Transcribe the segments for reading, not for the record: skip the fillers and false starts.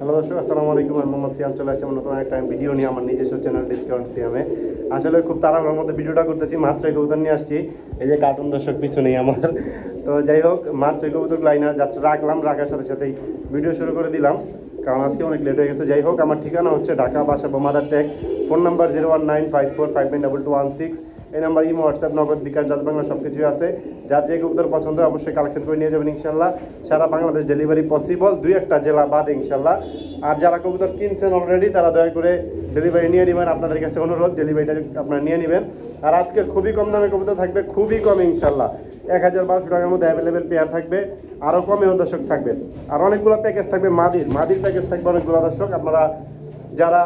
Hello দর্শক, আসসালামু আলাইকুম। আমি মোহাম্মদ সিয়াম, চলে আসছি আমার নতুন একটা ভিডিও নিয়ে আমার নিজস্ব চ্যানেল ডিসকাউন্ট সিয়ামে। আসলে খুব তাড়াহুড়োর মধ্যে ভিডিওটা করতেছি, মাত্র এই কবুতর নিয়ে আসছি। এই যে কার্টুন দর্শক পিছনেই আমার। তো যাই হোক, মাত্র এই কবুতরগুলো আইনা জাস্ট রাখলাম, রাখার সাথে সাথেই ভিডিও শুরু করে দিলাম, কারণ আজকে অনেক লেট হয়ে গেছে। যাই হোক, আমার ঠিকানা হচ্ছে ঢাকা বাসাবো মাদার ট্যাগ। Phone number 01954592216। এই নাম্বার ইমো, হোয়াটসঅ্যাপ, নগদ, বিকাশ, ডাচ বাংলা সব কিছুই আছে। যার যে কবুতর পছন্দ হয় অবশ্যই কালেকশন করে নিয়ে যাবেন ইনশাল্লাহ। সারা বাংলাদেশ ডেলিভারি পসিবল, 2-1টা জেলা বাদে ইনশাল্লাহ। আর যারা কবুতর কিনছেন অলরেডি তারা দয়া করে ডেলিভারি নিয়ে নেবেন, আপনাদের কাছে অনুরোধ, ডেলিভারিটা আপনারা নিয়ে নেবেন। আর আজকে খুবই কম দামে কবুতর থাকবে, খুবই কম ইনশাল্লাহ। 1000-1200 টাকার মধ্যে অ্যাভেলেবেল পেয়ার থাকবে, আরও কমেও দর্শক থাকবে। আর অনেকগুলো প্যাকেজ থাকবে, মাদির প্যাকেজ থাকবে অনেকগুলো দর্শক। আপনারা যারা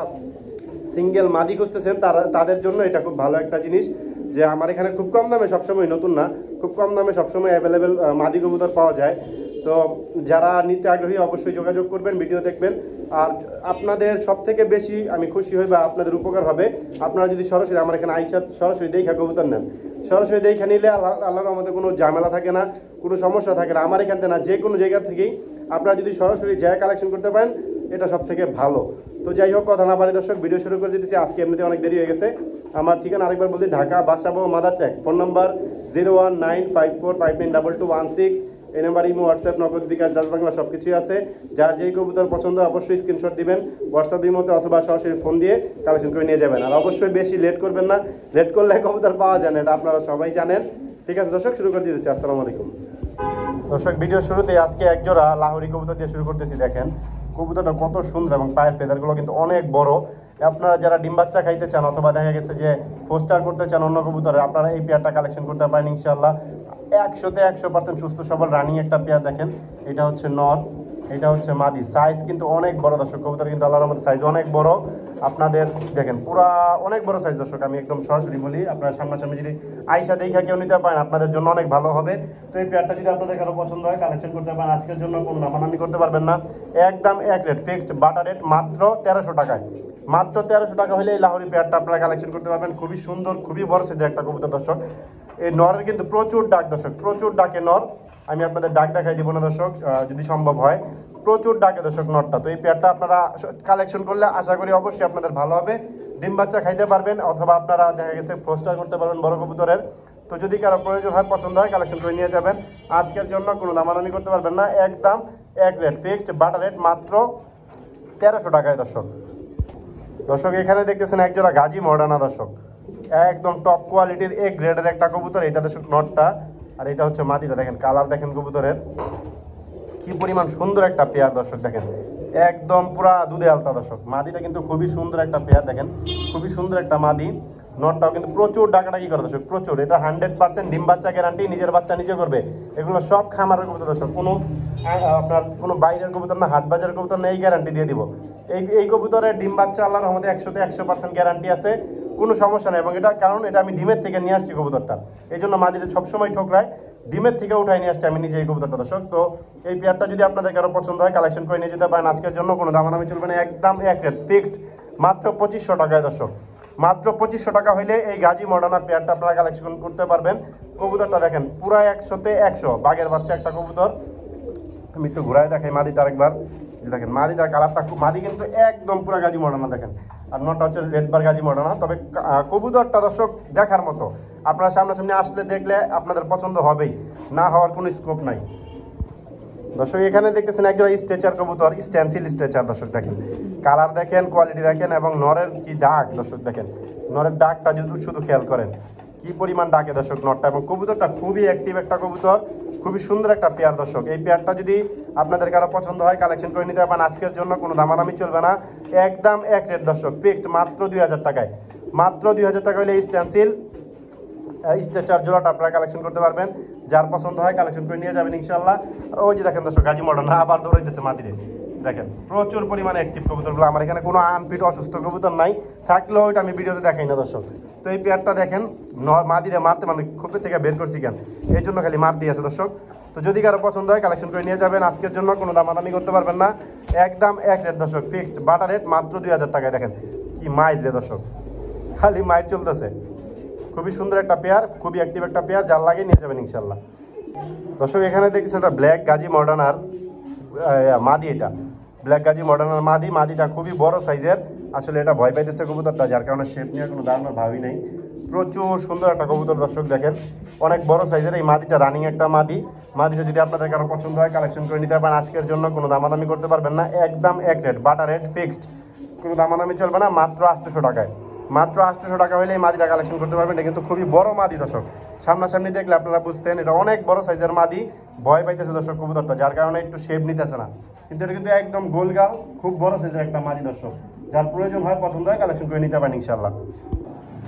সিঙ্গেল মাদি খুঁজতেছেন তাদের জন্য এটা খুব ভালো একটা জিনিস, যে আমার এখানে খুব কম দামে সবসময়, নতুন না, খুব কম দামে সবসময় অ্যাভেলেবেল মাদি কবুতর পাওয়া যায়। তো যারা নিতে আগ্রহী অবশ্যই যোগাযোগ করবেন, ভিডিও দেখবেন। আর আপনাদের সব থেকে বেশি আমি খুশি হই বা আপনাদের উপকার হবে আপনারা যদি সরাসরি আমার এখানে আইসা সরাসরি দেখে কবুতর নেন। সরাসরি দেখে নিলে আল্লাহর আমাদের কোনো ঝামেলা থাকে না, কোনো সমস্যা থাকে না। আমার এখান থেকে না, যে কোনো জায়গা থেকেই আপনারা যদি সরাসরি যায় কালেকশন করতে পারেন, এটা সব থেকে ভালো। তো যাই হোক, কথা না পারি দর্শক, ভিডিও শুরু করে দিতেছি। আজকে এমনিতে অনেক দেরি হয়ে গেছে। আমার ঠিকানা আরেকবার বলছি, ঢাকা বাসাবো মাদার ট্যাগ। Phone number 01954592216। এই নাম্বার ইমো, হোয়াটসঅ্যাপ, নগদ, বিকাশ, ডাচ বাংলা সব কিছুই আছে। যার যেই কবুতর পছন্দ অবশ্যই স্ক্রিনশট দিবেন হোয়াটসঅ্যাপ ইমোতে, অথবা সরাসরি ফোন দিয়ে কালেকশন করে নিয়ে যাবেন। আর অবশ্যই বেশি লেট করবেন না, লেট করলে কবুতর পাওয়া যায় না, এটা আপনারা সবাই জানেন। ঠিক আছে দর্শক, শুরু করে দিতেছি। আসসালামু আলাইকুম দর্শক, ভিডিও শুরুতে আজকে একজোড়া লাহোরি কবুতর দিয়ে শুরু করতেছি। দেখেন কবুতরটা কত সুন্দর এবং পায়ের ফেদারগুলো কিন্তু অনেক বড়। আপনারা যারা ডিম বাচ্চা খাইতে চান অথবা দেখা গেছে যে পোস্টার করতে চান অন্য কবুতরে, আপনারা এই পেয়ারটা কালেকশন করতে পারেন ইনশাল্লাহ। 100% সুস্থ সবল রানিং একটা পেয়ার। দেখেন এটা হচ্ছে নর, এটা হচ্ছে মাদি। সাইজ কিন্তু অনেক বড় দর্শক, কবুতর কিন্তু আল্লাহর রহমতে সাইজ অনেক বড়। আপনাদের দেখেন পুরা অনেক বড় সাইজ দর্শক। আমি একদম সরাসরি বলি, আপনারা সামনাসামনি যদি আইসা দেখা কেউ নিতে পারেন আপনাদের জন্য অনেক ভালো হবে। তো এই পেয়ারটা যদি আপনাদের কারো পছন্দ হয় কালেকশন করতে পারেন। আজকের জন্য কোনো নামানামি করতে পারবেন না, একদম এক রেট, ফিক্সড বাটার রেট, মাত্র 1300 টাকায়। মাত্র 1300 টাকা হলে এই লাহোরি পেয়ারটা আপনারা কালেকশন করতে পারবেন। খুবই সুন্দর, খুবই বড় সাইজের একটা কবুতর দর্শক। এই নরের কিন্তু প্রচুর ডাক দর্শক, প্রচুর ডাকে নর। আমি আপনাদের ডাক দেখাই দিব না দর্শক, যদি সম্ভব হয়। প্রচুর ডাকে দর্শক নরটা। তো এই পেয়ারটা আপনারা কালেকশন করলে আশা করি অবশ্যই আপনাদের ভালো হবে। ডিম বাচ্চা খাইতে পারবেন, অথবা আপনারা দেখা গেছে পোস্টার করতে পারবেন বড় কবুতরের। তো যদি কারো প্রয়োজন হয়, পছন্দ হয়, কালেকশন করে নিয়ে যাবেন। আজকের জন্য কোনো দামাদামি করতে পারবেন না, একদম এক রেট, ফিক্সড বাটার রেট, মাত্র 1300 টাকায় দর্শক। দর্শক এখানে দেখতেছেন একজোড়া গাজী মডার্না দর্শক, একদম টপ কোয়ালিটির এ গ্রেডের একটা কবুতর। এটা দর্শক নটটা, আর এটা হচ্ছে মাদিটা। দেখেন কালার দেখেন কবুতরের কি পরিমাণ সুন্দর একটা পেয়ার দর্শক। দেখেন একদম পুরা দুধে আলতা দর্শক। মাদিটা কিন্তু খুবই সুন্দর একটা পেয়ার, দেখেন খুবই সুন্দর একটা মাদি। নটটাও কিন্তু প্রচুর ডাকাডাকি করে দর্শক, প্রচুর। এটা 100% ডিম বাচ্চা গ্যারান্টি, নিজের বাচ্চা নিজে করবে। এগুলো সব খামারের কবুতর দর্শক, কোনো আপনার কোনো বাইরের কবুতর না, হাট বাজারের কবুতর না, এই গ্যারান্টি দিয়ে দিব। এই কবুতরের ডিম বাচ্চা আল্লাহর রহমতে 100% গ্যারান্টি আছে, কোনো সমস্যা নেই। এবং এটা কারণ এটা আমি ডিমের থেকে নিয়ে আসছি কবুতরটা, এই জন্য মাদিটা সবসময় ঠোকরায়, ডিমের থেকে উঠাই নিয়ে আসছি আমি নিজে এই কবুতরটা দর্শক। তো এই পেয়ারটা যদি আপনাদের কারো পছন্দ হয় কালেকশন করে নিয়ে যেতে পারেন। আজকের জন্য কোনো দামাদামি চলবে না, একদম এক রেট, ফিক্সড মাত্র 2500 টাকায় দর্শক। মাত্র 2500 টাকা হইলে এই গাজী মডার্না পেয়ারটা আপনারা কালেকশন করতে পারবেন। কবুতরটা দেখেন পুরা 100-তে 100, বাঘের বাচ্চা একটা কবুতর। আমি একটু ঘুরাই দেখাই মাদিটা আরেকবার। দেখেন মাদিটার কালারটা খুব, মাদি কিন্তু একদম পুরা গাজী মডার্না দেখেন। আর নটা হচ্ছে রেডবার গাজী মডার্না। তবে কবুতরটা দর্শক দেখার মতো, আপনারা সামনাসামনি আসলে দেখলে আপনাদের পছন্দ হবেই, না হওয়ার কোনো স্কোপ নাই দর্শক। এখানে দেখতেছেন একজন স্ট্রেচার কবুতর, স্ট্যান্সিল স্ট্রেচার দর্শক। দেখেন কালার দেখেন, কোয়ালিটি দেখেন, এবং নরের কি ডাক দর্শক। দেখেন নরের ডাকটা যদি শুধু খেয়াল করেন কি পরিমাণ ডাকে দর্শক নটটা। এবং কবুতরটা খুবই অ্যাক্টিভ একটা কবুতর, খুবই সুন্দর একটা পেয়ার দর্শক। এই পেয়ারটা যদি আপনাদের কারো পছন্দ হয় কালেকশন করে নিতে পারেন। আজকের জন্য কোনো দামাদামি চলবে না, একদম এক রেট দর্শক, ফিক্সড মাত্র 2000 টাকায়। মাত্র 2000 টাকা হলে এই স্ট্যান্সিল স্ট্রেচার জোড়াটা আপনারা কালেকশন করতে পারবেন। যার পছন্দ হয় কালেকশন করে নিয়ে যাবেন ইনশাল্লাহ। আর ওই যে দেখেন দর্শক গাজী মডার্ন আবার দৌড়াইতেছে মাটিরে। দেখেন প্রচুর পরিমাণে অ্যাক্টিভ কবুতরগুলো। আমার এখানে কোনো আনফিট অসুস্থ কবুতর নাই, থাকলেও ওইটা আমি ভিডিওতে দেখাই না দর্শক। তো এই পেয়ারটা দেখেন মাদিরে মারতে মানে খোপের থেকে বের করছি কেন, এই জন্য খালি মার দিয়েছে দর্শক। তো যদি কারো পছন্দ হয় কালেকশন করে নিয়ে যাবেন। আজকের জন্য কোনো দামাদামি করতে পারবেন না, একদম এক রেট দর্শক, ফিক্সড বাটার রেট, মাত্র 2000 টাকায়। দেখেন কি মাইল রে দর্শক, খালি মাইল চলতেছে। খুবই সুন্দর একটা পেয়ার, খুবই অ্যাক্টিভ একটা পেয়ার, যার লাগে নিয়ে যাবেন ইনশাল্লাহ দর্শক। এখানে দেখছি একটা ব্ল্যাক গাজী মডার্নার মাদি। এটা ব্ল্যাক গাজি মডার্নাল মাদিটা খুবই বড় সাইজের। আসলে এটা ভয় পাইতেছে কবুতরটা, যার কারণে শেপ নিয়ে কোনো ধারণার ভাবই নেই। প্রচুর সুন্দর একটা কবুতর দর্শক দেখেন, অনেক বড় সাইজের। এই মাদিটা রানিং একটা মাদিটা যদি আপনাদের কারো পছন্দ হয় কালেকশন করে নিতে পারেন। আজকের জন্য কোনো দামাদামি করতে পারবেন না, একদম এক রেট, বাটা রেট ফিক্সড, কোনো দামাদামি চলবে না। মাত্র 800 টাকায়, মাত্র 800 টাকা হলে এই মাদিটা কালেকশন করতে পারবেন। এটা কিন্তু খুবই বড় মাদি দর্শক, সামনাসামনি দেখলে আপনারা বুঝতেন এটা অনেক বড় সাইজের মাদি। ভয় পাইতেছে দর্শক কবুতরটা, যার কারণে একটু শেপ নিতেছে না, কিন্তু এটা কিন্তু একদম গোলগাল খুব বড় সাইজের একটা মাদি দর্শক। যার প্রয়োজন হয় পছন্দ হয় কালেকশন করে নিতে পারেন ইনশাল্লাহ।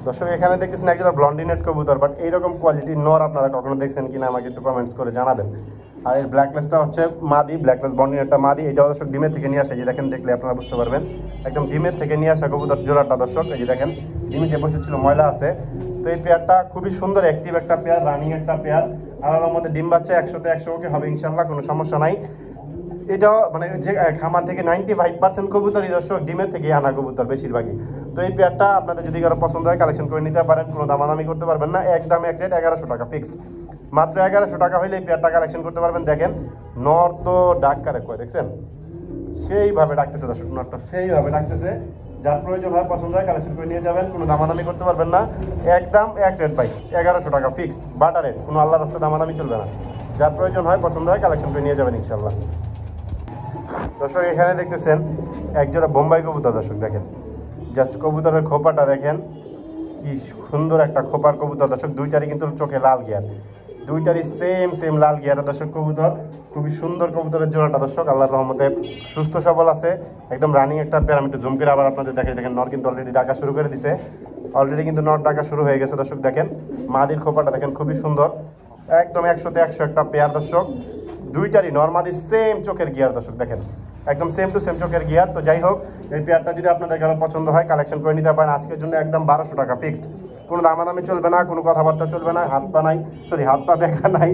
দর্শক এখানে দেখতেছেন একটা ব্লন্ডিনেট কবুতর, বাট এইরকম কোয়ালিটির নর আপনারা কখনো দেখছেন কিনা আমাকে একটু কমেন্টস করে জানাবেন। আর এর ব্ল্যাকলেসটা হচ্ছে মাদি, ব্ল্যাকলেস ব্লন্ডিনেটটা মাদি। এটাও দর্শক ডিমের থেকে নিয়ে আসে, এই যে দেখেন, দেখলে আপনারা বুঝতে পারবেন একদম ডিমের থেকে নিয়ে আসা কবুতর জোড়াটা দর্শক। এই যে দেখেন ডিমে যে বসেছিল ময়লা আছে। তো এই পেয়ারটা খুবই সুন্দর অ্যাক্টিভ একটা পেয়ার, রানিং একটা পেয়ার। আর ওর মধ্যে ডিম বাচ্চা 100তে 100 ওকে হবে ইনশাল্লাহ, কোনো সমস্যা নাই। এটাও মানে যে খামার থেকে 95% কবুতরই দর্শক ডিমের থেকে আনা কবুতর বেশিরভাগই। তো এই পেয়ারটা আপনাদের যদি কারো পছন্দ হয় কালেকশন করে নিতে পারেন, কোনো দামাদামি করতে পারবেন না, একদম এক রেট 1100 টাকা ফিক্সড। মাত্র 1100 টাকা হলে এই পেয়ারটা কালেকশন করতে পারবেন। দেখেন নর তো ডাক কারে কয় দেখছেন, সেইভাবে ডাকতেছে দর্শক, নরটা সেইভাবে ডাকতেছে। যার প্রয়োজন হয় পছন্দ হয় কালেকশন করে নিয়ে যাবেন, কোনো দামাদামি করতে পারবেন না, একদম এক রেট ভাই 1100 টাকা ফিক্সড, বাটা রেট, কোনো আল্লাহর রাস্তায় দামাদামি চলবে না। যার প্রয়োজন হয় পছন্দ হয় কালেকশন করে নিয়ে যাবেন ইনশাল্লাহ। দর্শক এখানে দেখতেছেন একজোড়া বোম্বাই কবুতর দর্শক, দেখেন জাস্ট কবুতরের খোপাটা দেখেন, কি সুন্দর একটা খোপার কবুতর দর্শক। দুইটারই কিন্তু চোখে লাল গিয়ার, দুইটারই সেম লাল গিয়ার দর্শক কবুতর। খুবই সুন্দর কবুতরের জোড়াটা দর্শক, আল্লাহর রহমতে সুস্থ সবল আছে, একদম রানিং একটা প্যারামিটার। জুম করে আবার আপনাদের দেখে দেখেন নর কিন্তু অলরেডি ডাকা শুরু করে দিছে, অলরেডি কিন্তু নর ডাকা শুরু হয়ে গেছে দর্শক। দেখেন মাদির খোপাটা দেখেন খুবই সুন্দর, একদম 100তে 100 একটা পেয়ার দর্শক। দুইটারই নর্মালি সেম চোখের গিয়ার দর্শক, দেখেন একদম সেম টু সেম চোখের গিয়ার। তো যাই হোক, এই পেয়ারটা যদি আপনাদের কারো পছন্দ হয় কালেকশন করে নিতে পারেন। আজকের জন্য একদম 1200 টাকা ফিক্সড, কোনো দামাদামি চলবে না, কোনো কথাবার্তা চলবে না, হাত পা দেখা নাই,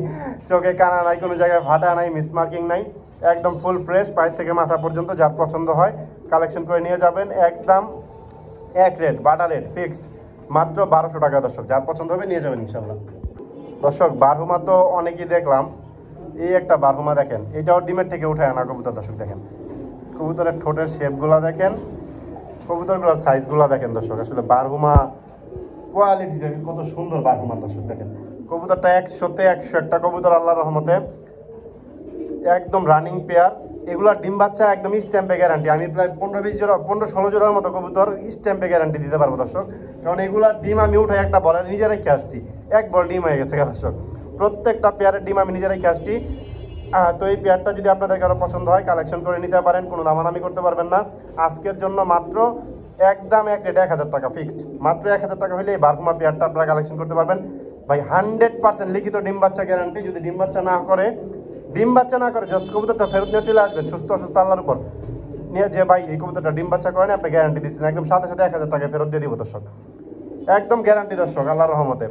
চোখে কানা নাই, কোনো জায়গায় ফাটা নাই, মিসমার্কিং নাই, একদম ফুল ফ্রেশ পায়ের থেকে মাথা পর্যন্ত। যার পছন্দ হয় কালেকশন করে নিয়ে যাবেন, একদম এক রেট, বাটা রেট ফিক্সড, মাত্র 1200 টাকা দর্শক। যার পছন্দ হবে নিয়ে যাবেন ইনশাল্লাহ। দর্শক বারহুমা তো অনেকেই দেখলাম, এই একটা বারহুমা দেখেন, এটাও ডিমের থেকে উঠে আনা কবুতর দর্শক। দেখেন কবুতরের ঠোঁটের শেপগুলো দেখেন, কবুতরগুলোর সাইজগুলো দেখেন দর্শক। আসলে বারহুমা কোয়ালিটি দেখেন কত সুন্দর বারহুমা দর্শক। দেখেন কবুতরটা 100তে 100 একটা কবুতর, আল্লাহর রহমতে একদম রানিং পেয়ার। এগুলো ডিম বাচ্চা একদম স্ট্যাম্পে গ্যারান্টি। আমি প্রায় 15-20 জোড়া, 15-16 জোড়ার মতো কবুতর স্ট্যাম্পে গ্যারান্টি দিতে পারবো দর্শক, কারণ এগুলার ডিম আমি উঠে একটা বলে নিজে রেখে আসছি, এক বল ডিম হয়ে গেছে দর্শক। প্রত্যেকটা পেয়ারের ডিম আমি নিজে রেখে আসছি। তো এই পেয়ারটা যদি আপনাদের কারো পছন্দ হয় কালেকশন করে নিতে পারেন, কোনো দামাদামি করতে পারবেন না। আজকের জন্য মাত্র একদম এক রেট 1000 টাকা ফিক্সড, মাত্র 1000 টাকা হলে এই বারহুমা পেয়ারটা আপনারা কালেকশন করতে পারবেন ভাই। 100% লিখিত ডিম বাচ্চা গ্যারান্টি। যদি ডিম বাচ্চা না করে জাস্ট কবুতরটা ফেরত নিয়ে চলে আসবেন, সুস্থ অসুস্থ আল্লাহর উপর নিয়ে, যে ভাই এই কবুতরটা ডিম বাচ্চা করেন আপনি গ্যারান্টি দিচ্ছেন, একদম সাথে 1000 টাকা ফেরত দিয়ে দিব দর্শক, একদম গ্যারান্টি দর্শক আল্লাহর রহমতে।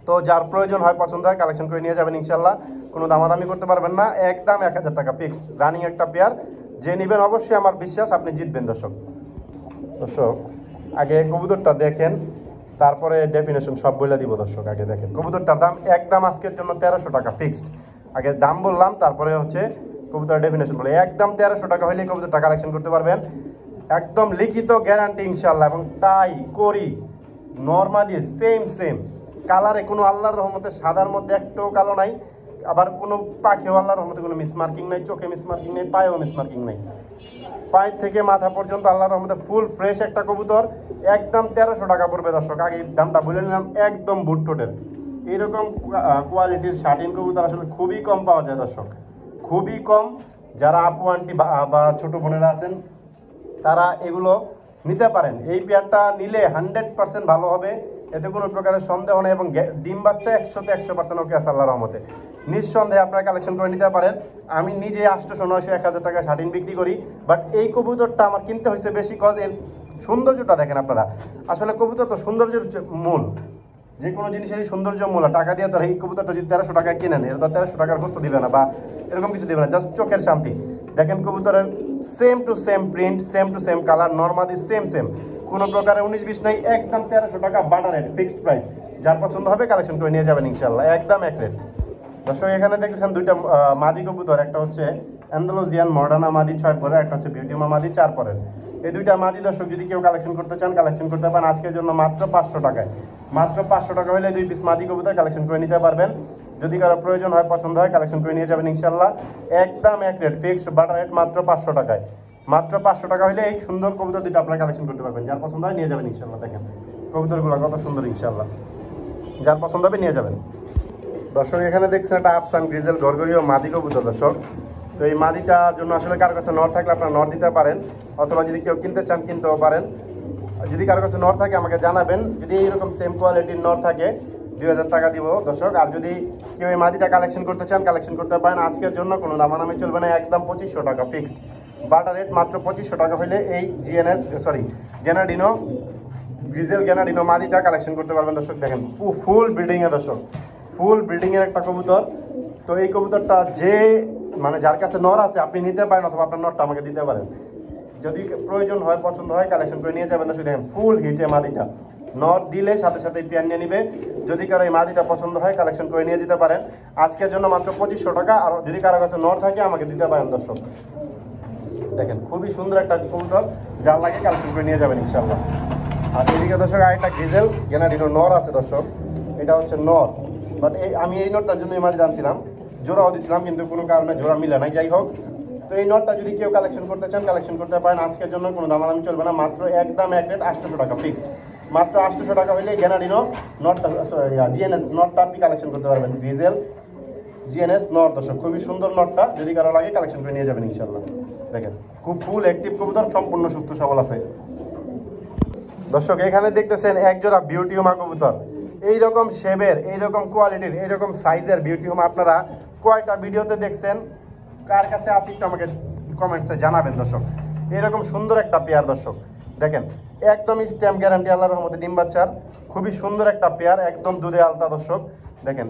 তো যার প্রয়োজন হয় পছন্দ হয় কালেকশন করে নিয়ে যাবেন ইনশাল্লাহ, কোনো দামাদামি করতে পারবেন না, একদম 1000 টাকা ফিক্সড, রানিং একটা পেয়ার। যে নেবেন অবশ্যই আমার বিশ্বাস আপনি জিতবেন দর্শক। আগে কবুতরটা দেখেন, তারপরে ডেফিনেশন সব বলে দিব দর্শক। আগে দেখেন কবুতরটার দাম একদম আজকের জন্য 1300 টাকা ফিক্সড। আগে দাম বললাম, তারপরে হচ্ছে কবুতরের ডেফিনেশন বলে। একদম 1300 টাকা হলে কবুতরটা কালেকশন করতে পারবেন, একদম লিখিত গ্যারান্টি ইনশাল্লাহ। এবং টাই করি নর্মালি সেম কালারে, কোনো আল্লাহর রহমতে সাদার মধ্যে একটাও কালো নাই, আবার কোনো পাখিও আল্লাহর রহমতে কোনো মিসমার্কিং নাই, চোখে মিসমার্কিং নেই, পায়েও মিসমার্কিং নাই, পায়ের থেকে মাথা পর্যন্ত আল্লাহর রহমতে ফুল ফ্রেশ একটা কবুতর। একদম 1300 টাকা পড়বে দর্শক। আগে দামটা বলে নিলাম, একদম বুটটোটের এইরকম কোয়ালিটির শার্টিন কবুতর আসলে খুবই কম পাওয়া যায় দর্শক, খুবই কম। যারা আপু আন্টি বা ছোটো বোনেরা আছেন তারা এগুলো নিতে পারেন। এই পেয়ারটা নিলে 100% ভালো হবে, এতে কোনো প্রকারের সন্দেহ নেই। এবং ডিম বাচ্চা 100তে 100% ওকে আছে আল্লাহর রহমতে, নিঃসন্দেহে আপনারা কালেকশন করে নিতে পারেন। আমি নিজে 800, 900, 1000 টাকা শার্টিন বিক্রি করি, বাট এই কবুতরটা আমার কিনতে হয়েছে বেশি, কজ এর সৌন্দর্যটা দেখেন আপনারা। আসলে কবুতর তো সৌন্দর্যের মূল, যে কোনো জিনিসেরই সৌন্দর্য মূল। টাকা দিয়ে তো এই কবুতরটা যদি 1300 টাকায় কিনেন, এটা তো 1300 টাকার গোস্ত দিবে না বা এরকম কিছু দিবে না, জাস্ট চোখের শান্তি। দেখেন কবুতরের same to same print, same to same colour, normally same, কোনো প্রকারের 19-20 নাই, একদম 1300 টাকা বাটা রেট ফিক্সড প্রাইস। যার পছন্দ হবে কালেকশন করে নিয়ে যাবেন ইনশাল্লাহ, একদম এক রেট। দর্শক এখানে দেখেছেন দুইটা মাদি কবুতর, একটা হচ্ছে অ্যান্ডালুজিয়ান মডার্না মাদি 6 পরের, একটা হচ্ছে বিউটিমা মাদি 4 পরের। এই দুইটা মাদি দর্শক যদি কেউ কালেকশন করতে চান কালেকশন করতে পারেন আজকের জন্য মাত্র 500 টাকায়। মাত্র 500 টাকা হলে 2 পিস মাদি কবুতর কালেকশন করে নিতে পারবেন। যদি কারো প্রয়োজন হয় পছন্দ হয় কালেকশন করে নিয়ে যাবেন ইনশাল্লাহ। একদম এক রেট, ফিক্সড বাটার রেট মাত্র 500 টাকায়। মাত্র 500 টাকা হলে এই সুন্দর কবুতর দুটো আপনারা কালেকশন করতে পারবেন। যার পছন্দ হয় নিয়ে যাবেন ইনশাল্লাহ। দেখেন কবুতরগুলো কত সুন্দর ইনশাল্লাহ, যার পছন্দ হবে নিয়ে যাবেন। দর্শক এখানে দেখছেন একটা আফসান গ্রিজেল গরগরীয় মাদি কবুতর দর্শক। তো এই মাদিটার জন্য আসলে কারো কাছে নর থাকলে আপনারা নর দিতে পারেন, অথবা যদি কেউ কিনতে চান কিনতেও পারেন। যদি কারো কাছে নর থাকে আমাকে জানাবেন, যদি এইরকম সেম কোয়ালিটির নর থাকে 2000 টাকা দিব দর্শক। আর যদি কেউ এই মাদিটা কালেকশন করতে চান কালেকশন করতে পারেন। আজকের জন্য কোনো দামাদামি চলবে না, একদম 2500 টাকা ফিক্সড বাটার রেট মাত্র 2500 টাকা হলে এই গ্যানাডিনো গ্রিজেল গ্যানাডিনো মাদিটা কালেকশন করতে পারবেন দর্শক। দেখেন ফুল ব্রিডিংয়ে দর্শক, ফুল ব্রিডিংয়ের একটা কবুতর। তো এই কবুতরটা যে যার কাছে নর আছে আপনি নিতে পারেন, অথবা আপনার নরটা আমাকে দিতে পারেন। যদি প্রয়োজন হয় পছন্দ হয় কালেকশন করে নিয়ে যাবেন দর্শক। দেখেন ফুল হিটে মাদিটা, নর দিলে সাথে সাথে পেয়ার নিয়ে নিবে। যদি কারো এই মাদিটা পছন্দ হয় কালেকশন করে নিয়ে যেতে পারেন আজকের জন্য মাত্র 2500 টাকা। আর যদি কারো কাছে নর থাকে আমাকে দিতে পারেন দর্শক। দেখেন খুবই সুন্দর একটা কবুতর, যার লাগে কালেকশন করে নিয়ে যাবেন ইনশাল্লাহ। আর এদিকে দর্শক আরেকটা গ্রিজেল গ্যানাডিনো নর আছে দর্শক, এটা হচ্ছে নর। বাট আমি এই নটটার জন্য এই মাদিটা আনছিলাম, জোড়াও দিছিলাম কিন্তু কোনো কারণে জোড়া মিলে নাই। যাই হোক, তো এই নটটা যদি কেউ কালেকশন করতে চান কালেকশন করতে পারেন আজকের জন্য, কোনো দামাদামি চলবে না। মাত্র একদম এক রেট 800 টাকা ফিক্সড। মাত্র 800 টাকা হলে গ্যানাডিনো নটটা জিএনএস নটটা আপনি কালেকশন করতে পারবেন। গ্রিজেল জিএনএস নট দর্শক, খুবই সুন্দর নটটা, যদি কারো লাগে কালেকশন করে নিয়ে যাবেন ইনশাল্লাহ। দেখেন খুব ফুল অ্যাক্টিভ কবুতর, সম্পূর্ণ সুস্থ সবল আছে দর্শক। এখানে দেখতেছেন একজোড়া বিউটিউমা কবুতর, এইরকম শেপের, এইরকম কোয়ালিটির, এইরকম সাইজের বিউটিউমা আপনারা কয়টা ভিডিওতে দেখছেন, কার কাছে আছে একটু আমাকে কমেন্টসে জানাবেন দর্শক। এরকম সুন্দর একটা পেয়ার দর্শক, দেখেন একদম স্ট্যাম্প গ্যারান্টি আল্লাহর রহমতে ডিম বাচ্চার, খুবই সুন্দর একটা পেয়ার, একদম দুধে আলতা দর্শক। দেখেন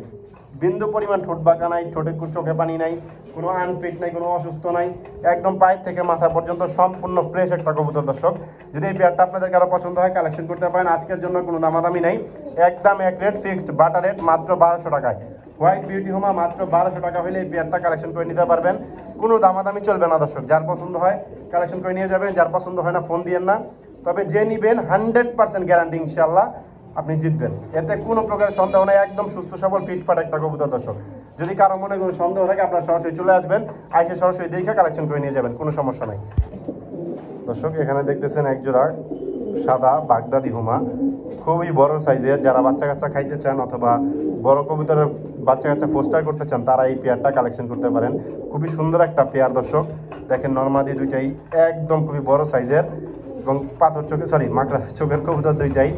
বিন্দু পরিমাণ ঠোঁট বাঁকা নাই, ঠোঁটে চোখে পানি নাই, কোনো আনফিট নাই, কোনো অসুস্থ নাই, একদম পায়ের থেকে মাথা পর্যন্ত সম্পূর্ণ ফ্রেশ একটা কবুতর দর্শক। যদি এই পেয়ারটা আপনাদের কারো পছন্দ হয় কালেকশন করতে পারেন আজকের জন্য, কোনো দামাদামি নাই, একদম এক রেট ফিক্সড বাটার রেট মাত্র 1200 টাকায়। হোয়াইট বিউটি হোমা মাত্র 1200 টাকা হলে এই পেয়ারটা কালেকশন করে নিতে পারবেন, কোনো দামাদামি চলবে না দর্শক। যার পছন্দ হয় কালেকশন করে নিয়ে যাবেন, যার পছন্দ হয় না ফোন দিয়েন না। তবে যে নিবেন 100% গ্যারান্টি ইনশাল্লাহ আপনি জিতবেন, এতে কোনো প্রকার সন্দেহ নেই। একদম সুস্থ সবল ফিটফাট একটা কবুতর দর্শক। যদি কারো মনে কোনো সন্দেহ থাকে আপনারা সরাসরি চলে আসবেন, আইসে সরাসরি দেখে কালেকশন করে নিয়ে যাবেন, কোনো সমস্যা নাই দর্শক। এখানে দেখতেছেন একজোড়া সাদা বাগদাদি হুমা, খুবই বড় সাইজের। যারা বাচ্চা কাচ্চা খাইতে চান অথবা বড় কবুতরের বাচ্চা কাচ্চা পোস্টার করতে চান তারা এই পেয়ারটা কালেকশন করতে পারেন। খুবই সুন্দর একটা পেয়ার দর্শক। দেখেন নরমাদি দুইটাই একদম খুবই বড় সাইজের, এবং পাথর চোখে মাকড়া চোখের কবুতর দুইটাই।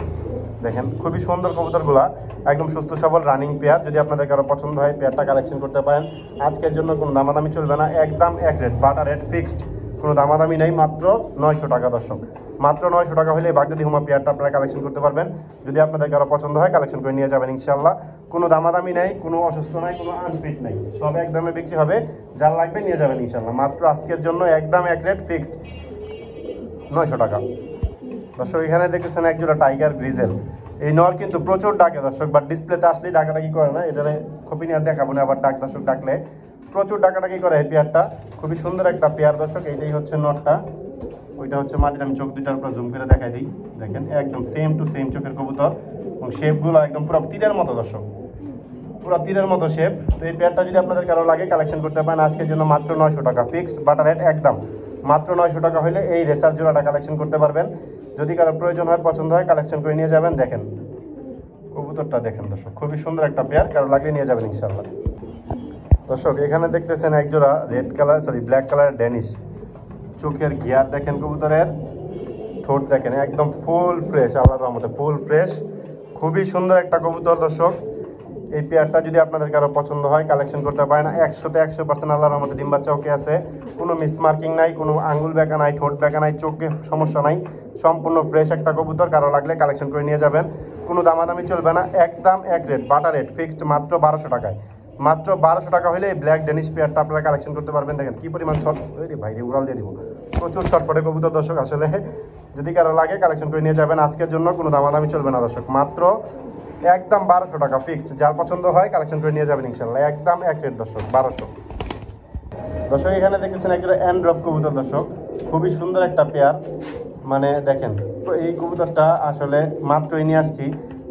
দেখেন খুবই সুন্দর কবুতরগুলা, একদম সুস্থ সবল রানিং পেয়ার। যদি আপনাদের কারো পছন্দ হয় পেয়ারটা কালেকশন করতে পারেন আজকের জন্য, কোনো দামাদামি চলবে না, একদম এক রেট বাটার রেট ফিক্সড, কোনো দামাদামি নেই, মাত্র 900 টাকা দর্শক। মাত্র 900 টাকা হলে বাগদাদি হুমা পেয়ারটা আপনারা কালেকশন করতে পারবেন। যদি আপনাদের কারো পছন্দ হয় কালেকশন করে নিয়ে যাবেন ইনশাল্লাহ, কোনো দামাদামি নেই, কোনো অসুস্থ নাই, কোনো আনফিট নাই, সব একদমে বিক্রি হবে, যার লাগবে নিয়ে যাবেন ইনশাল্লাহ। মাত্র আজকের জন্য একদম এক রেট ফিক্সড 900 টাকা দর্শক। এখানে দেখতেছেন একজোড়া টাইগার গ্রিজেল, এই নর কিন্তু প্রচুর ডাকে দর্শক, বাট ডিসপ্লেতে আসলেই ডাকাডাকি করে না, এটারে খপি নিয়ে দেখাবো না আবার ডাক দর্শক, ডাকলে প্রচুর ডাকাডাকি করে এই পেয়ারটা। খুবই সুন্দর একটা পেয়ার দর্শক। এইটাই হচ্ছে নরটা, ওইটা হচ্ছে মাটির। আমি চোখ দুইটার উপর জুম করে দেখাই দিই, দেখেন একদম সেম টু সেম চোখের কবুতর, এবং শেপগুলো একদম পুরো তীরের মতো দর্শক, পুরো তীরের মতো শেপ। তো এই পেয়ারটা যদি আপনাদের কারো লাগে কালেকশন করতে পারেন আজকের জন্য মাত্র 900 টাকা ফিক্সড বাটার রেট একদম। মাত্র 900 টাকা হলে এই রেসার জোড়াটা কালেকশন করতে পারবেন। যদি কারো প্রয়োজন হয় পছন্দ হয় কালেকশন করে নিয়ে যাবেন। দেখেন কবুতরটা দেখেন দর্শক, খুবই সুন্দর একটা পেয়ার, কারো লাগলে নিয়ে যাবেন ইনশাল্লাহ দর্শক। এখানে দেখতেছেন একজোড়া ব্ল্যাক কালারের ড্যানিশ, চোখের গিয়ার দেখেন কবুতরের, ঠোঁট দেখেন একদম ফুল ফ্রেশ, আল্লাহর রহমতে ফুল ফ্রেশ, খুবই সুন্দর একটা কবুতর দর্শক। এই পেয়ারটা যদি আপনাদের কারো পছন্দ হয় কালেকশন করতে পারেন 100তে 100% আল্লাহর রহমতে ডিম বাচ্চা ওকে আছে, কোনো মিসমার্কিং নাই, কোনো আঙ্গুল বেঁকা নাই, ঠোঁট বেঁকা নাই, চোখে সমস্যা নাই, সম্পূর্ণ ফ্রেশ একটা কবুতর। কারো লাগলে কালেকশন করে নিয়ে যাবেন, কোনো দামাদামি চলবে না, একদম এক রেট বাটার রেট ফিক্সড মাত্র 1200 টাকায়। মাত্র 1200 টাকা হলে এই ব্ল্যাক ডেনিশ পেয়ারটা আপনারা কালেকশন করতে পারবেন। দেখেন কি পরিমাণ শর্ট, ভাইরে উড়াল দিয়ে দিব, প্রচুর শর্টপটে কবুতর দর্শক। আসলে যদি কারো লাগে কালেকশন করে নিয়ে যাবেন আজকের জন্য, কোনো দামাদামি চলবে না দর্শক, মাত্র একদম 1200 টাকা ফিক্সড। যার পছন্দ হয় কালেকশন করে নিয়ে যাবেন ইনশাল্লাহ, একদম এক রেট দর্শক 1200। দর্শক এখানে দেখতেছেন একটা অ্যান্ড্রপ কবুতর দর্শক, খুবই সুন্দর একটা পেয়ার। মানে দেখেন এই কবুতরটা আসলে মাত্রই নিয়ে আসছি,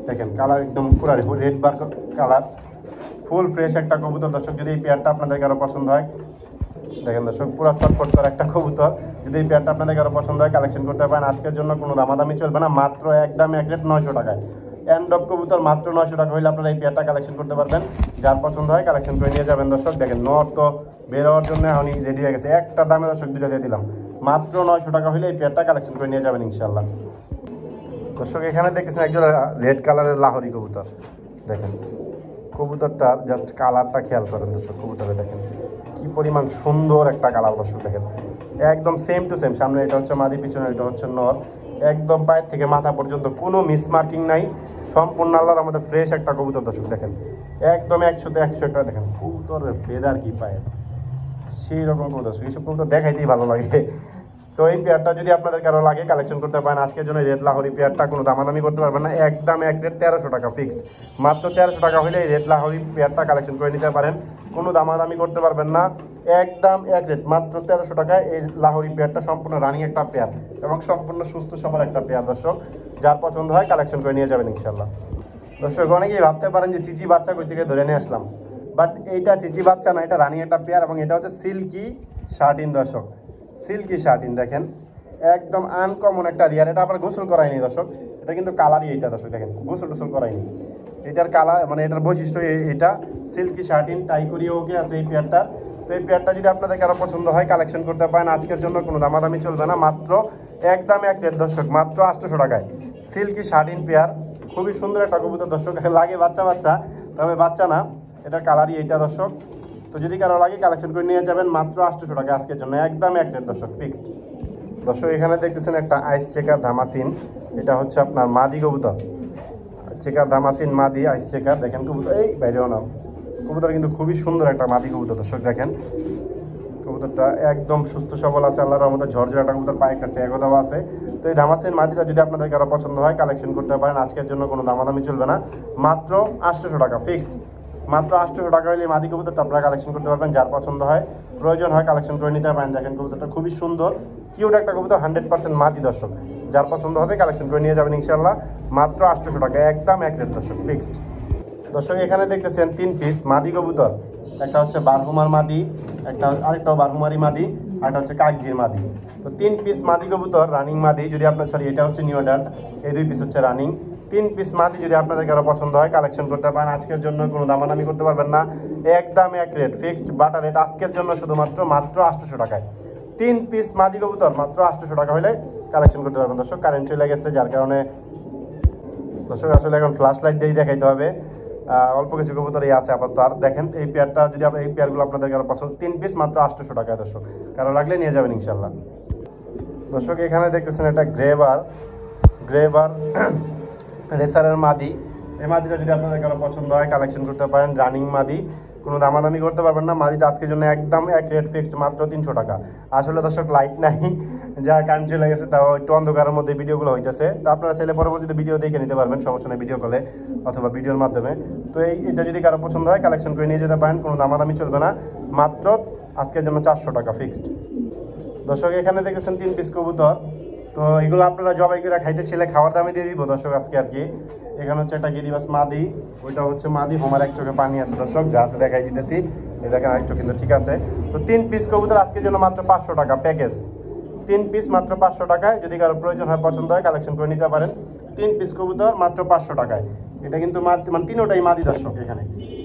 দেখেন কালার একদম পুরো রেড বার কালার, ফুল ফ্রেশ একটা কবুতর দর্শক। যদি এই পেয়ারটা আপনাদের কারো পছন্দ হয়, দেখেন দর্শক পুরো ছটফট করা একটা কবুতর, যদি এই পেয়ারটা আপনাদের কারো পছন্দ হয় কালেকশন করতে পারেন। আজকের জন্য কোনো দামাদামি চলবে না, মাত্র একদম এক রেট 900 টাকায়। অ্যান্ড্রপ কবুতর মাত্র 900 টাকা হলে আপনারা এই পেয়ারটা কালেকশন করতে পারবেন। যার পছন্দ হয় কালেকশন করে নিয়ে যাবেন দর্শক। দেখেন নট তো বের হওয়ার জন্য এখনই রেডি হয়ে গেছে, একটা দামে দর্শক দুটো দিয়ে দিলাম, মাত্র 900 টাকা হলে এই পেয়ারটা কালেকশন করে নিয়ে যাবেন ইনশাল্লাহ। দর্শক এখানে দেখতেছেন একজন রেড কালারের লাহোরি কবুতর, দেখেন কবুতরটার জাস্ট কালারটা খেয়াল করেন দর্শক। কবুতরে দেখেন কি পরিমাণ সুন্দর একটা কালার দর্শক, দেখেন একদম সেম টু সেম। সামনে এটা হচ্ছে মাদি, পিছনে এটা হচ্ছে নর, একদম পায়ের থেকে মাথা পর্যন্ত কোনো মিসমার্কিং নাই, সম্পূর্ণ আল্লাহর আমাদের ফ্রেশ একটা কবুতর দর্শক। দেখেন একদম 100তে 100 একটা, দেখেন কবুতরের ফেদার কি পায়, সেই রকম কবুতর। এইসব কবুতর দেখাইতেই ভালো লাগে। তো এই পেয়ারটা যদি আপনাদের কারো লাগে কালেকশন করতে পারেন। আজকের জন্য রেড লাহোরি পেয়ারটা কোনো দামাদামি করতে পারবেন না, একদম এক রেট 1300 টাকা ফিক্সড, মাত্র 1300 টাকা হলে এই রেড লাহোরি পেয়ারটা কালেকশন করে নিতে পারেন, কোনো দামাদামি করতে পারবেন না, একদম এক রেট মাত্র 1300 টাকায় এই লাহোরি পেয়ারটা। সম্পূর্ণ রানিং একটা পেয়ার এবং সম্পূর্ণ সুস্থ সবল একটা পেয়ার দর্শক। যার পছন্দ হয় কালেকশন করে নিয়ে যাবেন ইনশাল্লাহ। দর্শক অনেকেই ভাবতে পারেন যে চিচি বাচ্চা কই থেকে ধরে নিয়ে আসলাম, বাট এইটা চিচি বাচ্চা না, এটা রানিং একটা পেয়ার এবং এটা হচ্ছে সিল্কি শার্টিন দর্শক। সিল্কি শার্টিন দেখেন একদম আনকমন একটা রিয়ার, এটা আবার গোসল করায়নি দর্শক, এটা কিন্তু কালারই এইটা দর্শক, দেখেন গোসল টোসল করায়নি, এটার কালার মানে এটার বৈশিষ্ট্য এটা সিল্কি শার্টিন টাই করিয়ে ওকে আছে এই পেয়ারটার। তো এই পেয়ারটা যদি আপনাদের কারো পছন্দ হয় কালেকশন করতে পারেন। আজকের জন্য কোনো দামাদামি চলবে না, মাত্র একদম এক রেট দর্শক, মাত্র 800 টাকায় সিল্কি শার্টিন পেয়ার। খুবই সুন্দর একটা কবুতর দর্শক, লাগে বাচ্চা বাচ্চা, তবে বাচ্চা না, এটার কালারই এইটা দর্শক। তো যদি কারো লাগে কালেকশন করে নিয়ে যাবেন মাত্র 800 টাকা আজকের জন্য, একদম এক রেট দর্শক ফিক্সড। দর্শক এখানে দেখতেছেন একটা আইস চেকার ধামাসিন, এটা হচ্ছে আপনার মাদি কবুতর, চেকার ধামাসিন মাদি আইস চেকার। দেখেন কবুতর এই বাইরেও না, কবুতর কিন্তু খুবই সুন্দর একটা মাদি কবুতর দর্শক। দেখেন কবুতরটা একদম সুস্থ সবল আছে আল্লাহর রহমতে, ঝরঝরা কবুতর, পায়ে একটা ট্যাগও দেওয়া আছে। তো এই ধামাসিন মাদিটা যদি আপনাদের কারো পছন্দ হয় কালেকশন করতে পারেন। আজকের জন্য কোনো দামাদামি চলবে না, মাত্র 800 টাকা ফিক্সড, মাত্র 800 টাকা হলে মাদি কবুতরটা আপনারা কালেকশন করতে পারবেন। যার পছন্দ হয় প্রয়োজন হয় কালেকশন করে নিতে পারেন। দেখেন কবুতরটা খুবই সুন্দর, কিউট একটা কবুতর, 100% মাদি দর্শক। যার পছন্দ হবে কালেকশন করে নিয়ে যাবেন ইনশাল্লাহ, মাত্র 800 টাকা, একদম এক রেট দর্শক ফিক্সড। দর্শক এখানে দেখতেছেন 3 পিস মাদি কবুতর, একটা হচ্ছে বারহুমার মাদি, আরেকটাও বারহুমারি মাদি, আরেকটা হচ্ছে কাকজির মাদি। তো 3 পিস মাদি কবুতর রানিং মাদি, যদি আপনার এটা হচ্ছে নিউ অ্যাডাল্ট, এই 2 পিস হচ্ছে রানিং। 3 পিস মাদি যদি আপনাদের কারো পছন্দ হয় কালেকশন করতে পারেন। আজকের জন্য কোনো দামাদামি করতে পারবেন না, একদম এক রেট ফিক্সড বাটার রেট আজকের জন্য, শুধুমাত্র মাত্র 800 টাকায় 3 পিস মাদি কবুতর, মাত্র 800 টাকা হলে কালেকশন করতে পারবেন। দর্শক কারেন্ট চলে গেছে, যার কারণে দর্শক আসলে এখন ফ্ল্যাশ লাইট দিয়ে দেখাইতে হবে, অল্প কিছু কবুতরই আছে আপাতত। আর দেখেন এই পেয়ারটা যদি এই পেয়ারগুলো আপনাদের কারো পছন্দ, 3 পিস মাত্র 800 টাকায় দর্শক, কারো লাগলে নিয়ে যাবেন ইনশাল্লাহ। দর্শক এখানে দেখতেছেন একটা গ্রেবার রেসারের মাদি, এই মাদিটা যদি আপনাদের কারো পছন্দ হয় কালেকশন করতে পারেন। রানিং মাদি, কোনো দামাদামি করতে পারবেন না, মাদিটা আজকের জন্য একদম এক রেট ফিক্সড, মাত্র 300 টাকা। আসলে দর্শক লাইট নাই, যা কারেন্ট চলে গেছে, তাও একটু অন্ধকারের মধ্যে ভিডিওগুলো হইতেছে। তো আপনারা চাইলে পরবর্তীতে ভিডিও দেখে নিতে পারবেন, সমস্যা নেই, ভিডিও কলে অথবা ভিডিওর মাধ্যমে। তো এটা যদি কারো পছন্দ হয় কালেকশন করে নিয়ে যেতে পারেন, কোনো দামাদামি চলবে না, মাত্র আজকের জন্য 400 টাকা ফিক্সড। দর্শক এখানে দেখেছেন 3 পিস কবুতর, তো এগুলো আপনারা জবাই করে খাইতে ছেলে খাওয়ার দামে দিয়ে দিব দর্শক আজকে আর কি। এখানে হচ্ছে একটা গিরিবাস মাদি, ওইটা হচ্ছে মাদি, হোমার এক চোখে পানি আছে দর্শক, যা আছে দেখাই দিতেছি, এই দেখেন আরেক চোখ কিন্তু ঠিক আছে। তো 3 পিস কবুতর আজকের জন্য মাত্র 500 টাকা প্যাকেজ, 3 পিস মাত্র 500 টাকায়। যদি কারো প্রয়োজন হয় পছন্দ হয় কালেকশন করে নিতে পারেন। 3 পিস কবুতর মাত্র 500 টাকায়। এটা কিন্তু মানে তিনোটাই মাদি দর্শক, এখানে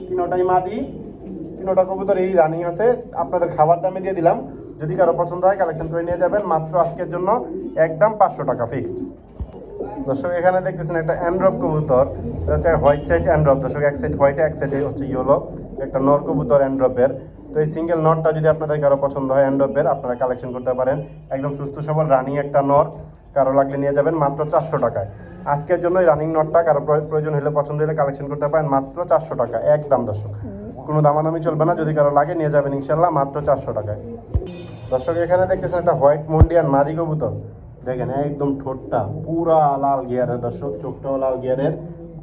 তিনোটাই মাদি, তিনোটা কবুতর এই রানিং আছে, আপনাদের খাবার দামে দিয়ে দিলাম। যদি কারো পছন্দ হয় কালেকশন করে নিয়ে যাবেন, মাত্র আজকের জন্য একদম 500 টাকা ফিক্সড। দর্শক এখানে দেখতেছেন একটা অ্যান্ড্রপ কবুতর, এটা হচ্ছে হোয়াইট সাইড অ্যান্ড্রপ দর্শক, এক সাইড হোয়াইট এক সাইড হচ্ছে ইয়েলো, একটা নর কবুতর অ্যান্ড্রপের। তো এই সিঙ্গেল নরটা যদি আপনাদের কারো পছন্দ হয় অ্যান্ড্রপের, আপনারা কালেকশন করতে পারেন। একদম সুস্থ সবল রানিং একটা নর, কারো লাগলে নিয়ে যাবেন মাত্র 400 টাকায়। আজকের জন্য রানিং নটটা কারো প্রয়োজন হলে পছন্দ হলে কালেকশন করতে পারেন, মাত্র 400 টাকা একদম দর্শক, কোনো দামাদামি চলবে না। যদি কারো লাগে নিয়ে যাবেন ইনশাল্লাহ, মাত্র 400 টাকায়। দর্শক এখানে দেখতেছেন একটা হোয়াইট মন্ডিয়ান মাদি কবুতর, দেখেন একদম ঠোঁটটা পুরা লাল গিয়ারের দর্শক, চোখটাও লাল গিয়ারের,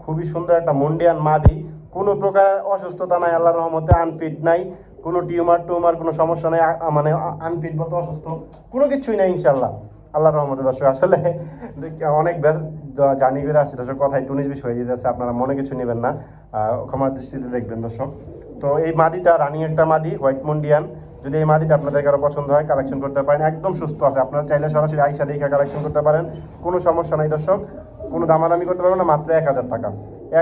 খুবই সুন্দর একটা মন্ডিয়ান মাদি, কোনো প্রকার অসুস্থতা নাই আল্লাহর রহমতে, আনফিট নাই, কোনো টিউমার টুমার কোনো সমস্যা নেই, মানে আনফিট বলতে অসুস্থ কোনো কিছুই নেই ইনশাল্লাহ আল্লাহর রহমতে। দর্শক আসলে অনেক জার্নি করে আসছে দর্শক, কথা একটু 19-20 হয়ে যেতেছে, আপনারা মনে কিছু নেবেন না, ক্ষমার দৃষ্টিতে দেখবেন দর্শক। তো এই মাদিটা রানিং একটা মাদি, হোয়াইট মন্ডিয়ান। যদি এই মাদিটা আপনাদের কারো পছন্দ হয় কালেকশন করতে পারেন, একদম সুস্থ আছে, আপনারা চাইলে সরাসরি আইসা দেখে কালেকশন করতে পারেন, কোনো সমস্যা নাই দর্শক, কোনো দামাদামি করতে পারবেন না, মাত্র 1000 টাকা,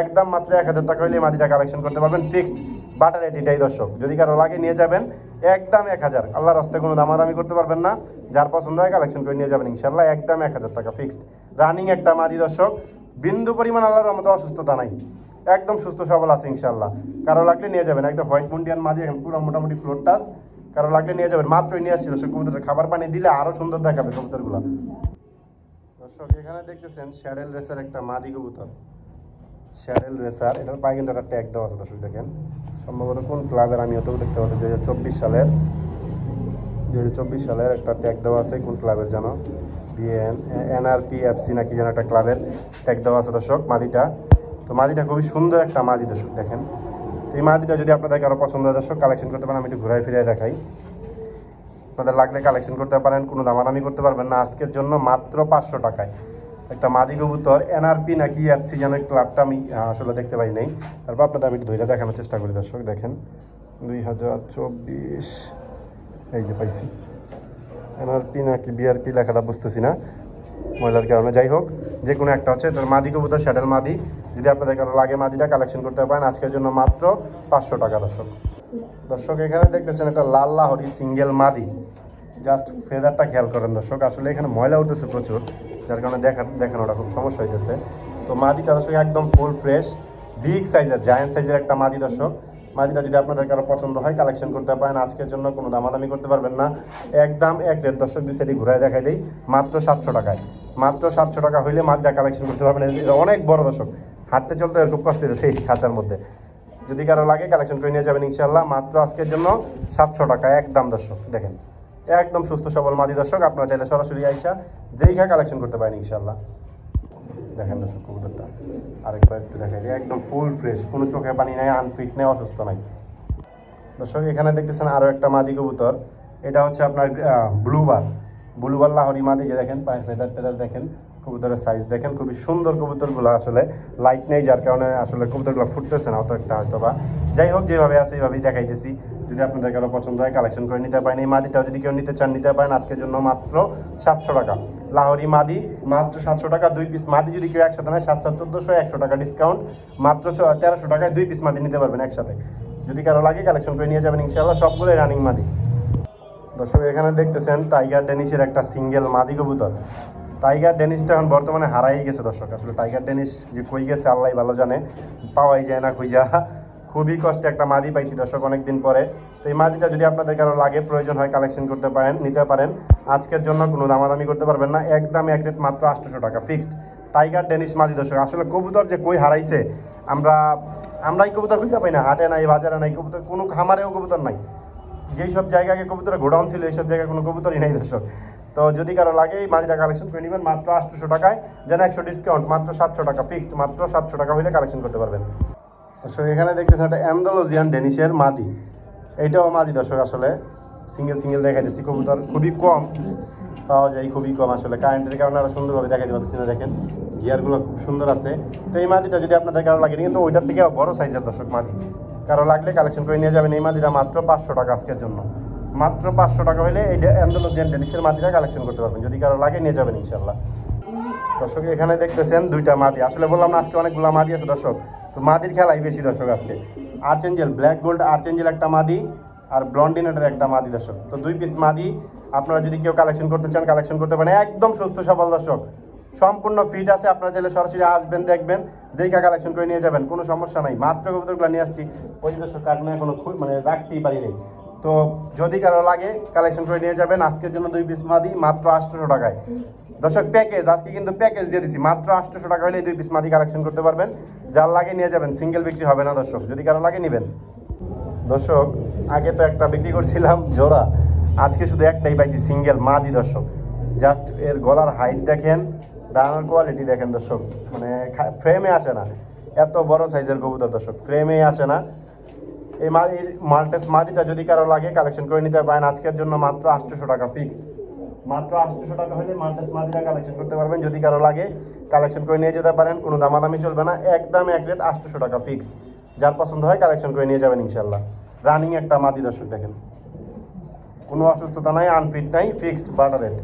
একদম মাত্র 1000 টাকা হলে এই মাদিটা কালেকশন করতে পারবেন, ফিক্সড বাটার রেট এটাই দর্শক। যদি কারো লাগে নিয়ে যাবেন, একদম 1000, আল্লাহর রাস্তায় কোনো দামাদামি করতে পারবেন না, যার পছন্দ হয় কালেকশন করে নিয়ে যাবেন ইনশাল্লাহ, একদম 1000 টাকা ফিক্সড। রানিং একটা মাদি দর্শক, বিন্দু পরিমাণ আল্লাহর রহমতে অসুস্থতা নাই, একদম সুস্থ সবল আছে ইনশাল্লাহ। কারো লাগলে নিয়ে যাবেন, একদম হোয়াইট মন্ডিয়ান মাদি, এখন পুরো মোটামুটি ফ্লোর টাচ, কারো লাগলে নিয়ে যাবেন, মাত্রই নিয়ে আসছি দর্শক। কবুতরের খাবার পানি দিলে আরো সুন্দর দেখাবে কবুতরগুলো। দর্শক এখানে দেখতেছেন শ্যাডেল রেসার একটা মাদি কবুতর, শ্যাডেল রেসার, এটার পায়ে কিন্তু একটা ট্যাগ দেওয়া আছে দর্শক, দেখেন সম্ভবত কোন ক্লাবের আমি অত দেখতে পাচ্ছি, 2024 সালের একটা ট্যাগ দেওয়া আছে, কোন ক্লাবের যেন NRPFC নাকি যেন একটা ক্লাবের ট্যাগ দেওয়া আছে দর্শক মাদিটা। তো মাদিটা খুবই সুন্দর একটা মাদি দর্শক, দেখেন। তো এই মাদিটা যদি আপনাদের কারো পছন্দ হয় দর্শক কালেকশন করতে পারেন, আমি একটু ঘুরাই ফিরে দেখাই, আপনাদের লাগলে কালেকশন করতে পারেন, কোনো দামাদামি করতে পারবেন না। আজকের জন্য মাত্র 500 টাকায় একটা মাদি কবুতর, NRP নাকি এফসি যেন ক্লাবটা আমি আসলে দেখতে পাই নাই, তারপর আপনাদের আমি একটু ধরে দেখানোর চেষ্টা করি দর্শক, দেখেন 2024, এই যে পাইছি, NRP নাকি BRP লেখাটা বুঝতেছি না ময়লার কারণে, যাই হোক যে কোনো একটা হচ্ছে এটার মাদি কবুতর, শ্যাডেল মাদি। যদি আপনাদের কারো লাগে মাদিটা কালেকশন করতে পারেন আজকের জন্য মাত্র 500 টাকা দর্শক। দর্শক এখানে দেখতেছেন একটা লাল লাহোরি সিঙ্গেল মাদি, জাস্ট ফেদারটা খেয়াল করেন দর্শক, আসলে এখানে ময়লা উঠতেছে প্রচুর, যার কারণে দেখানোটা খুব সমস্যা হইতেছে। তো মাদিটা দর্শক একদম ফুল ফ্রেশ, বিগ সাইজের, জায়ান্ট সাইজের একটা মাদি দর্শক। মাদিটা যদি আপনাদের কারো পছন্দ হয় কালেকশন করতে পারেন আজকের জন্য, কোনো দামাদামি করতে পারবেন না, একদম এক রেট দর্শক। দুই সাইডে ঘুরাই দেখাই দিই, মাত্র 700 টাকায়, মাত্র 700 টাকা হইলে মাদিটা কালেকশন করতে পারবেন। এটা অনেক বড় দর্শক, হাঁটতে চলতে খুব কষ্ট হইতেছে এই খাঁচার মধ্যে। যদি কারো লাগে কালেকশন করে নিয়ে যাবেন ইনশাল্লাহ, মাত্র আজকের জন্য 700 টাকা একদম দর্শক, দেখেন একদম সুস্থ সবল মাদি দর্শক, আপনারা চাইলে সরাসরি আইসা দেখা কালেকশন করতে পারেন ইনশাল্লাহ। দেখেন দর্শক কবুতরটা আরেকবার একটু দেখাই দিই, একদম ফুল ফ্রেশ, কোনো চোখে পানি নাই, আনফিট নেই, অসুস্থ নাই দর্শক। এখানে দেখতেছেন আরও একটা মাদি কবুতর, এটা হচ্ছে আপনার ব্লুবার লাহোরি মাদি, যে দেখেন পায়ের ফেদার দেখেন, কবুতরের সাইজ দেখেন, খুবই সুন্দর কবুতরগুলো, আসলে লাইট নেই যার কারণে আসলে কবুতরগুলো ফুটতেছে না অত একটা হয়তো বা, যাই হোক যেভাবে আছে এইভাবেই দেখাইতেছি। যদি আপনাদের কারো পছন্দ হয় কালেকশন করে নিতে পারেন। এই মাদিটাও যদি কেউ নিতে চান নিতে পারেন আজকের জন্য মাত্র 700 টাকা, লাহোরি মাদি মাত্র 700 টাকা, 2 পিস মাদি যদি কেউ একসাথে নেয় 700-1400, 100 টাকা ডিসকাউন্ট, মাত্র 1300 টাকায় 2 পিস মাদি নিতে পারবেন একসাথে। যদি কারো লাগে কালেকশন করে নিয়ে যাবেন ইনশাআল্লাহ, সবগুলোই রানিং মাদি দর্শক। এখানে দেখতেছেন টাইগার ডেনিশের একটা সিঙ্গেল মাদি কবুতর। টাইগার ডেনিশটা এখন বর্তমানে হারাই গেছে দর্শক, আসলে টাইগার ডেনিশ যে কই গেছে আল্লাহ ভালো জানে, পাওয়াই যায় না খুঁজা, খুবই কষ্টে একটা মাদি পাইছি দর্শক অনেকদিন পরে। তো এই মাদিটা যদি আপনাদের কারো লাগে প্রয়োজন হয় কালেকশন করতে পারেন, নিতে পারেন আজকের জন্য, কোনো দামাদামি করতে পারবেন না, একদম এক রেট মাত্র 800 টাকা ফিক্সড টাইগার ডেনিশ মাদি দর্শক। আসলে কবুতর যে কই হারাইছে, আমরাই কবুতর খুঁজে পাই না, হাটে নাই, বাজারে নাই কবুতর, কোনো খামারেও কবুতর নাই, যেই সব জায়গায় কবুতরের গোডাউন ছিল এইসব জায়গায় কোনো কবুতরই নাই দর্শক। তো যদি কারো লাগে এই মাদিটা কালেকশন করে নেবেন মাত্র 800 টাকায়, যেন 100 ডিসকাউন্ট, মাত্র 700 টাকা ফিক্সড, মাত্র 700 টাকা হইলে কালেকশন করতে পারবেন দর্শক। এখানে দেখতেছেন একটা অ্যান্ডালুজিয়ান ডেনিশের মাদি, এইটাও মাদি দর্শক, আসলে সিঙ্গেল দেখাই দিচ্ছি, কবুতর খুবই কম পাওয়া যায়, খুবই কম, আসলে কারেন্টের কারণে আরও সুন্দরভাবে দেখাতে পারতেছি না, দেখেন গিয়ারগুলো খুব সুন্দর আছে। তো এই মাদিটা যদি আপনাদের কারো লাগে, কিন্তু ওইটার থেকে বড় সাইজের দর্শক মাদি, কারো লাগলে কালেকশন করে নিয়ে যাবেন। এই মাদিটা মাত্র 500 টাকা আজকের জন্য, মাত্র 500 টাকা হলে এই অ্যান্ডালুজিয়ান ডেনিশের মাদিটা কালেকশন করতে পারবেন, যদি কারো লাগে নিয়ে যাবেন ইনশাল্লাহ দর্শক। এখানে দেখতেছেন দুইটা মাদি, আসলে বললাম না আজকে অনেকগুলো মাদি আছে দর্শক, তো মাদির খেলাই বেশি দর্শক আজকে। আর্চেঞ্জেল ব্ল্যাক গোল্ড আর্চেঞ্জেল একটা মাদি, আর ব্লন্ডিনেটের একটা মাদি দর্শক। তো 2 পিস মাদি আপনারা যদি কেউ কালেকশন করতে চান কালেকশন করতে পারেন, একদম সুস্থ সবল দর্শক, সম্পূর্ণ ফিট আছে, আপনারা চাইলে সরাসরি আসবেন, দেখবেন, দেখা কালেকশন করে নিয়ে যাবেন, কোনো সমস্যা নাই। মাত্র কবুতরগুলো নিয়ে আসছি, ওই দর্শক কারণে এখনো মানে রাখতেই পারি নাই। তো যদি কারো লাগে কালেকশন করে নিয়ে যাবেন আজকের জন্য 2 পিস মাদি মাত্র 800 টাকায় দর্শক। প্যাকেজ আজকে কিন্তু প্যাকেজ দিয়ে দিচ্ছি, মাত্র 800 টাকা হলে 2 পিস মাদি কালেকশন করতে পারবেন, যার লাগে নিয়ে যাবেন, সিঙ্গেল বিক্রি হবে না দর্শক, যদি কারো লাগে নেবেন দর্শক। আগে তো একটা বিক্রি করছিলাম জোড়া, আজকে শুধু একটাই পাইছি সিঙ্গেল মাদি দর্শক। জাস্ট এর গলার হাইট দেখেন, দানার কোয়ালিটি দেখেন দর্শক, মানে ফ্রেমে আসে না, এত বড় সাইজের কবুতর দর্শক, ফ্রেমে আসে না, এই মাল্টেস মাদিটা যদি কারো লাগে কালেকশন করে নিতে পারেন আজকের জন্য মাত্র 800 টাকা ফিক্স। মাত্র 800 টাকা হলে মাল্টেস মাদিটা কালেকশন করতে পারবেন। যদি কারো লাগে কালেকশন করে নিয়ে যেতে পারেন, কোনো দামাদামি চলবে না, একদম এক রেট 800 টাকা ফিক্সড। যার পছন্দ হয় কালেকশন করে নিয়ে যাবেন ইনশাল্লাহ। রানিং একটা মাদি দর্শক দেখেন, কোনো অসুস্থতা নাই, আনফিট নাই, ফিক্সড বাটার রেট।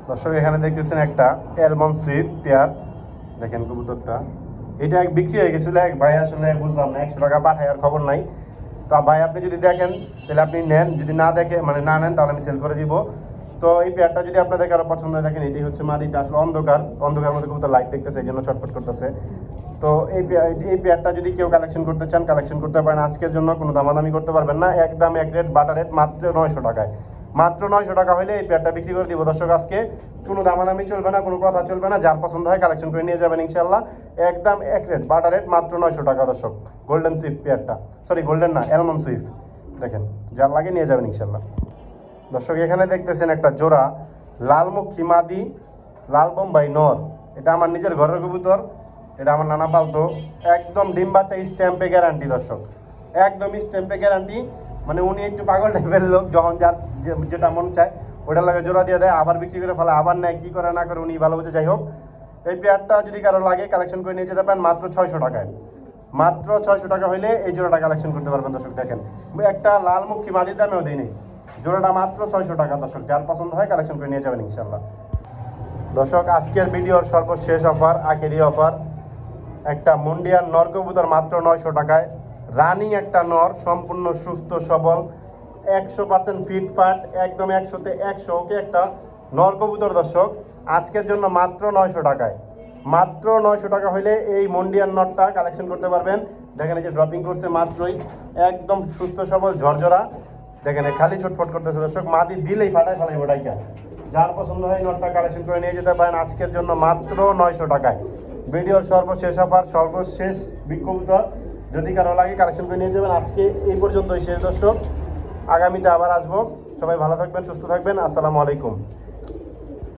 দর্শক এখানে দেখতেছেন একটা অ্যালমন্ড সুইফট পেয়ার, দেখেন কবুতরটা, এটা এক বিক্রি হয়ে গেছিলো এক ভাই, আসলে বুঝলাম না 100 টাকা পাঠায় আর খবর নাই। তো ভাই আপনি যদি দেখেন তাহলে আপনি নেন, যদি না দেখে মানে না নেন তাহলে আমি সেল করে দিব। তো এই পেয়ারটা যদি আপনাদের কারো পছন্দ হয়, দেখেন এটি হচ্ছে মাদিটা, আসলে অন্ধকার মধ্যে কবুতর লাইট দেখতেছে এই জন্য ছটফট করতেছে। তো এই পেয়ারটা যদি কেউ কালেকশন করতে চান কালেকশন করতে পারেন আজকের জন্য, কোনো দামাদামি করতে পারবেন না, একদম এক রেট বাটার রেট, মাত্র 900 টাকায়। মাত্র 900 টাকা হলে এই পেয়ারটা বিক্রি করে দিব দর্শক আজকে। কোনো দামাদামি চলবে না, কোনো কথা চলবে না, যার পছন্দ হয় কালেকশন করে নিয়ে যাবেন ইনশাল্লাহ। একদম এক রেট বাটার রেট, মাত্র 900 টাকা দর্শক। গোল্ডেন সুইফট পেয়ারটা, সরি গোল্ডেন না, অ্যালমন্ড সুইফট, দেখেন যার লাগে নিয়ে যাবেন ইনশাল্লাহ। দর্শক এখানে দেখতেছেন একটা জোড়া লালমুখী মাদি লাল বোম্বাই নর, এটা আমার নিজের ঘরের কবুতর, এটা আমার নানা পালতো, একদম ডিম বাচ্চা স্ট্যাম্পে গ্যারান্টি দর্শক, একদম স্ট্যাম্পে গ্যারান্টি। মানে উনি একটু পাগল টাইপের লোক, যখন যার যেটা মন চায় ওটার লাগে জোড়া দিয়ে দেয়, আবার বিক্রি করে ফেলে, আবার নেয়, কী করে না করে উনি ভালো বুঝে। যাই হোক, এই পেয়ারটা যদি কারো লাগে কালেকশন করে নিয়ে যেতে পারেন মাত্র 600 টাকায়। মাত্র 600 টাকা হইলে এই জোড়াটা কালেকশন করতে পারবেন দর্শক। দেখেন একটা লালমুখী মাদির দামেও দিই নেই, জোড়াটা মাত্র 600 টাকা দর্শক। যার পছন্দ হয় কালেকশন করে নিয়ে যাবেন ইনশাল্লাহ। দর্শক আজকের ভিডিওর সর্বশেষ অফার, আখেরি অফার, একটা মুন্ডিয়ান নর কবুতর মাত্র 900 টাকায়। রানিং একটা নর, সম্পূর্ণ সুস্থ সবল, 100% ফিটফাট, একদম 100-তে 100 ওকে একটা নর কবুতর দর্শক, আজকের জন্য মাত্র 900 টাকায়। মাত্র 900 টাকা হলে এই মুন্ডিয়ান নরটা কালেকশন করতে পারবেন। দেখেন এই যে ড্রপিং করছে মাত্রই, একদম সুস্থ সবল ঝরঝরা, দেখেন খালি ছটফট করতেছে দর্শক, মাদি দিলেই ফাটায় ফেলাই ওটাইকা। যার পছন্দ হয় নটটা কালেকশন করে নিয়ে যেতে পারেন আজকের জন্য মাত্র 900 টাকায়। ভিডিওর সর্বশেষ অফার, সর্বশেষ কবুতর, যদি কারো লাগে কালেকশন করে নিয়ে যাবেন। আজকে এই পর্যন্তই শেষ দর্শক, আগামীতে আবার আসবো। সবাই ভালো থাকবেন, সুস্থ থাকবেন, আসসালামু আলাইকুম।